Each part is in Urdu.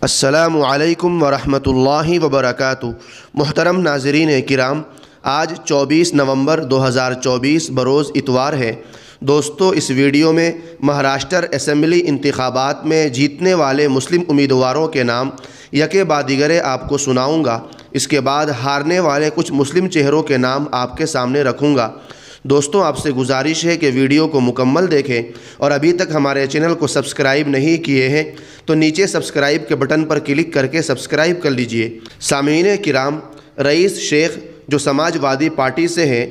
السلام علیکم ورحمۃ اللہ وبرکاتہ۔ محترم ناظرین کرام، آج 24 نومبر 2024 بروز اتوار ہے۔ دوستو، اس ویڈیو میں مہاراشٹر اسمبلی انتخابات میں جیتنے والے مسلم امیدواروں کے نام یکے بعد دیگرے آپ کو سناؤں گا۔ اس کے بعد ہارنے والے کچھ مسلم چہروں کے نام آپ کے سامنے رکھوں گا۔ دوستوں، آپ سے گزارش ہے کہ ویڈیو کو مکمل دیکھیں، اور ابھی تک ہمارے چینل کو سبسکرائب نہیں کیے ہیں تو نیچے سبسکرائب کے بٹن پر کلک کر کے سبسکرائب کر لیجئے۔ سامعین کرام، رئیس شیخ جو سماج وادی پارٹی سے ہیں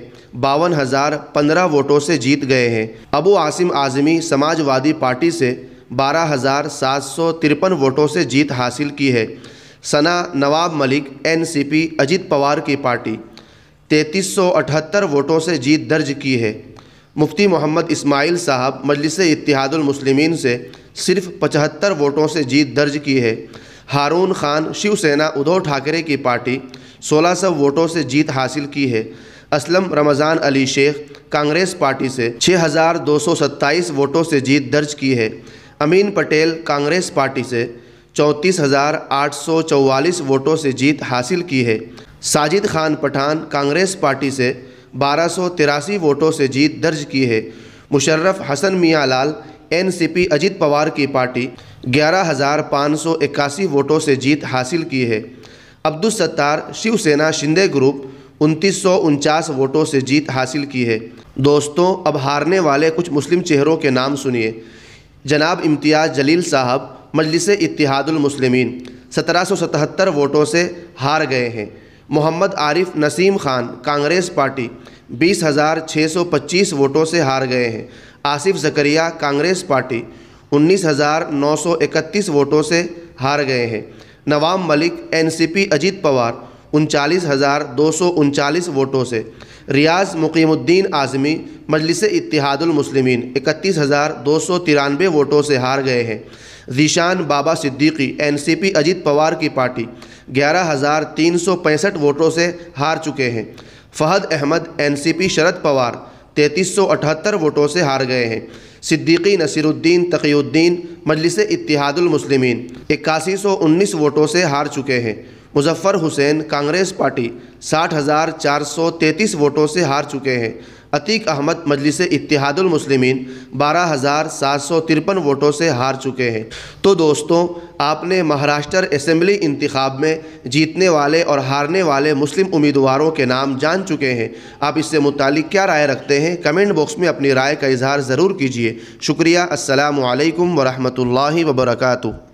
52,015 ووٹوں سے جیت گئے ہیں۔ ابو عاصم اعظمی سماج وادی پارٹی سے 12,753 ووٹوں سے جیت حاصل کی ہے۔ ثنا نواب ملک NCP اجیت پوار کی پارٹی 3378 ووٹوں سے جیت درج کی ہے۔ مفتی محمد اسماعیل صاحب مجلس اتحاد المسلمین سے صرف 75 ووٹوں سے جیت درج کی ہے۔ ہارون خان شیو سینا ادھو ٹھاکرے کی پارٹی 1600 ووٹوں سے جیت حاصل کی ہے۔ اسلم رمضان علی شیخ کانگریس پارٹی سے 6227 ووٹوں سے جیت درج کی ہے۔ امین پٹیل کانگریس پارٹی سے 34,844 ووٹوں سے جیت حاصل کی ہے۔ ساجد خان پٹھان کانگریس پارٹی سے 1283 ووٹوں سے جیت درج کی ہے۔ مشرف حسن میاں لال NCP اجیت پوار کی پارٹی 11,581 ووٹوں سے جیت حاصل کی ہے۔ عبدالستار شیو سینا شندے گروپ 2949 ووٹوں سے جیت حاصل کی ہے۔ دوستوں، اب ہارنے والے کچھ مسلم چہروں کے نام سنیے۔ جناب امتیاز جلیل صاحب مجلس اتحاد المسلمین 1777 ووٹوں سے ہار گئے ہیں۔ محمد عارف نسیم خان کانگریس پارٹی 20,625 ووٹوں سے ہار گئے ہیں۔ آصف زکریہ کانگریس پارٹی 19,931 ووٹوں سے ہار گئے ہیں۔ نواب ملک NCP اجیت پوار 39,239 ووٹوں سے۔ ریاض مقیم الدین اعظمی مجلس اتحاد المسلمین 31,293 ووٹوں سے ہار گئے ہیں۔ ذیشان بابا صدیقی NCP اجیت پوار کی پارٹی 11,365 ووٹوں سے ہار چکے ہیں۔ فہد احمد NCP شرد پوار 3378 ووٹوں سے ہار گئے ہیں۔ صدیقی نصیر الدین تقی الدین مجلس اتحاد المسلمین 8119 ووٹوں سے ہار چکے ہیں۔ مظفر حسین کانگریس پارٹی 60,433 ووٹوں سے ہار چکے ہیں۔ عتیق احمد مجلس اتحاد المسلمین 12,753 ووٹوں سے ہار چکے ہیں۔ تو دوستوں، آپ نے مہاراشٹر اسمبلی انتخاب میں جیتنے والے اور ہارنے والے مسلم امیدواروں کے نام جان چکے ہیں۔ آپ اس سے متعلق کیا رائے رکھتے ہیں؟ کمنٹ باکس میں اپنی رائے کا اظہار ضرور کیجیے۔ شکریہ۔ السلام علیکم ورحمۃ اللہ وبرکاتہ۔